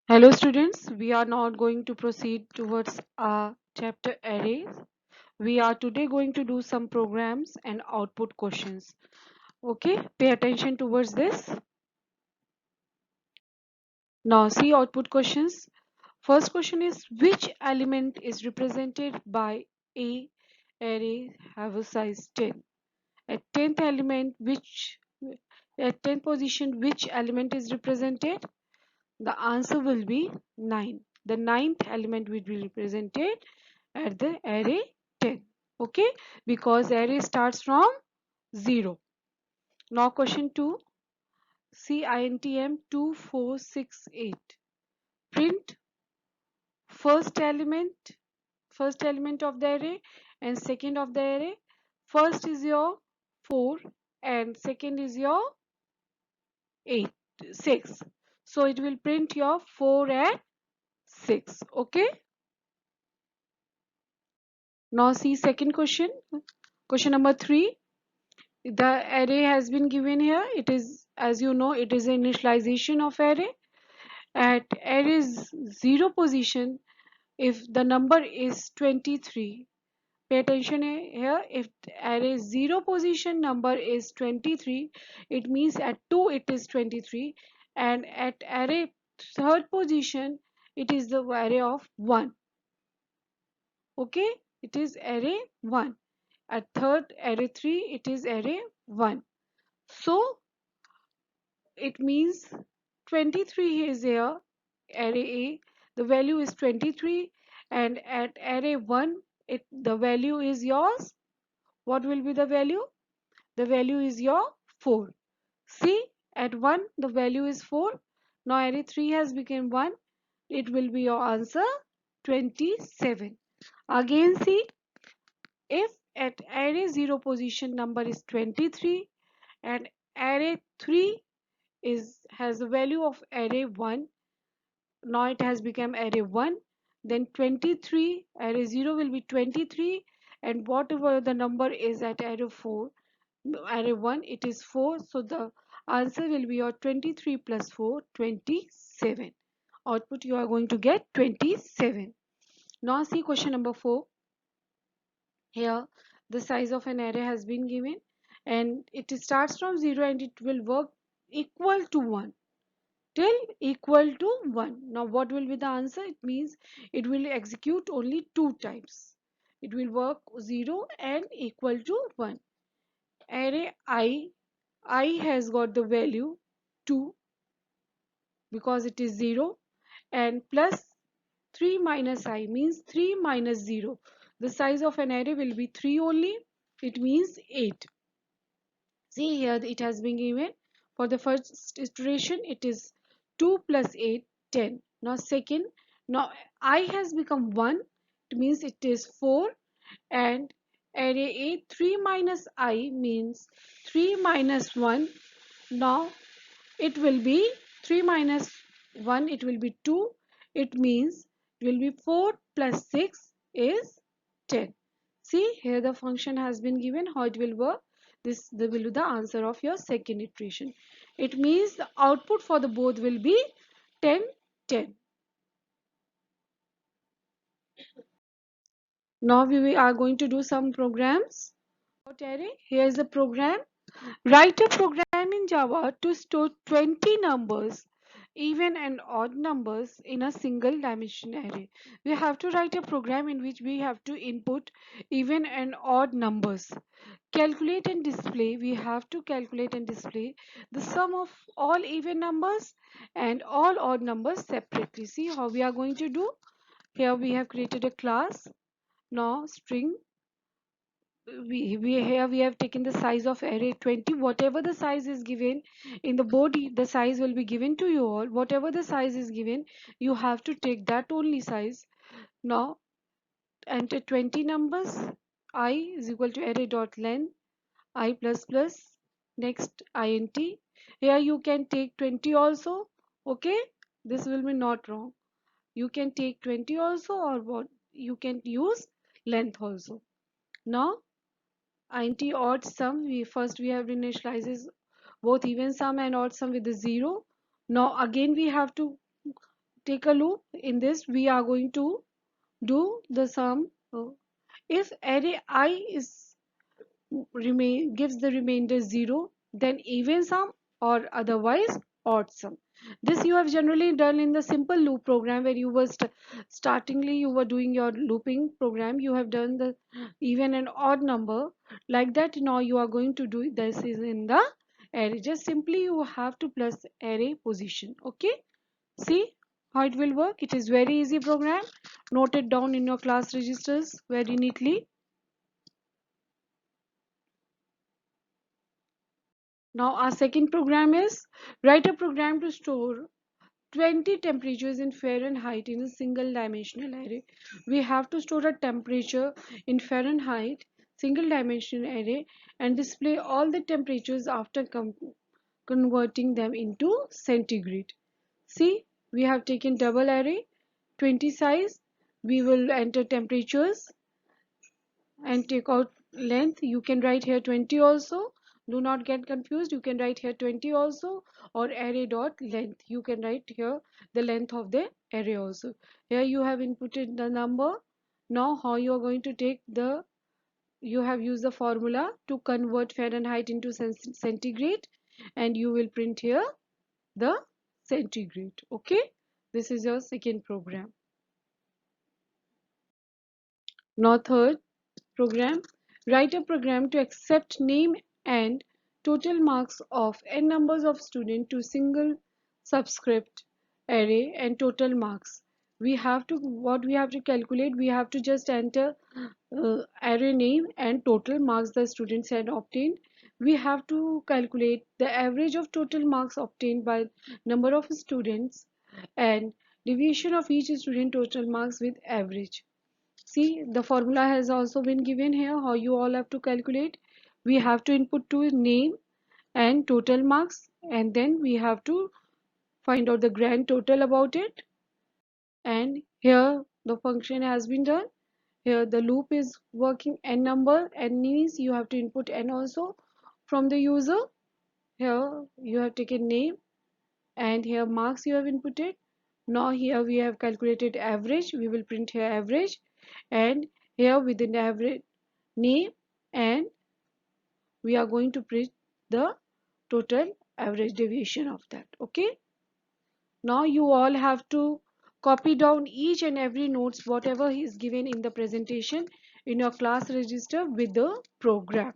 Hello students, we are now going to proceed towards our chapter arrays. We are today going to do some programs and output questions. Okay, pay attention towards this. Now see output questions. First question is which element is represented by a array have a size 10? At 10th element at 10th position which element is represented? The answer will be 9. The ninth element will be represented at the array 10. Okay, because array starts from 0. Now question 2, CINTM 2468. Print first element, first element of the array and second of the array. First is your 4 and second is your 8, 6. So it will print your 4 and 6. Okay. Now see second question. Question number 3. The array has been given here. It is, as you know, it is initialization of array. At array's 0 position, if the number is 23, pay attention here. If array 0 position number is 23, it means at 2 it is 23, and at array third position it is the array of 1. Okay, it is array 1. At third array 3 it is array 1. So it means 23 is here, array A, the value is 23, and at array 1 the value is yours. What will be the value? The value is your 4. See, at 1 the value is 4. Now array 3 has become 1. It will be your answer 27. Again see, if at array 0 position number is 23 and array 3 has a value of array 1, now it has become array 1, then 23, array 0 will be 23, and whatever the number is at array 4, array 1, it is 4, so the answer will be your 23 plus 4, 27. Output you are going to get 27. Now see question number 4. Here the size of an array has been given and it starts from 0 and it will work equal to 1 till equal to 1. Now what will be the answer? It means it will execute only 2 times. It will work 0 and equal to 1. Array I has got the value 2 because it is 0, and plus 3 minus I means 3 minus 0. The size of an array will be 3 only. It means 8. See here it has been given for the first iteration it is 2 plus 8, 10. Now second, now I has become 1, it means it is 4, and array A 3 minus I means 3 minus 1. Now it will be 3 minus 1, it will be 2, it means it will be 4 plus 6 is 10. See here the function has been given how it will work. This will be the answer of your second iteration. It means the output for the both will be 10 10. Now we are going to do some programs. Array. Here is the program. Write a program in Java to store 20 numbers, even and odd numbers, in a single dimension array. We have to write a program in which we have to input even and odd numbers. Calculate and display. We have to calculate and display the sum of all even numbers and all odd numbers separately. See how we are going to do. Here we have created a class. Now string, we have taken the size of array 20. Whatever the size is given in the body, the size will be given to you all. Whatever the size is given, you have to take that only size. Now enter 20 numbers. I is equal to array dot length I plus plus, next int. Here you can take 20 also. Okay, this will be not wrong. You can take 20 also, or what, you can use length also. Now int odd sum, we have initializes both even sum and odd sum with the 0. Now again we have to take a loop. In this we are going to do the sum. If array I is remain gives the remainder 0, then even sum, or otherwise odd sum. This you have generally done in the simple loop program, where you were startingly you were doing your looping program. You have done the even and odd number like that. Now you are going to do this is in the array. Just simply you have to plus array position. Okay, see how it will work. It is very easy program. Note it down in your class registers very neatly. Now our second program is write a program to store 20 temperatures in Fahrenheit in a single dimensional array. We have to store a temperature in Fahrenheit single dimensional array and display all the temperatures after converting them into centigrade. See, we have taken double array 20 size. We will enter temperatures and take out length. You can write here 20 also. Do not get confused. You can write here 20 also, or array dot length. You can write here the length of the array also. Here you have inputted the number. Now how you are going to take the, you have used the formula to convert Fahrenheit into centigrade, and you will print here the centigrade. Okay, this is your second program. Now third program, write a program to accept name and total marks of n numbers of students to single subscript array and total marks. We have to, what we have to calculate, we have to just enter array name and total marks the students had obtained. We have to calculate the average of total marks obtained by number of students and deviation of each student total marks with average. See, the formula has also been given here, how you all have to calculate. We have to input to name and total marks, and then we have to find out the grand total about it. And here the function has been done. Here the loop is working n number, n means you have to input n also from the user. Here you have taken name, and here marks you have inputted. Now here we have calculated average. We will print here average, and here within the average name, and we are going to print the total average deviation of that. Okay, now you all have to copy down each and every notes whatever is given in the presentation in your class register with the program.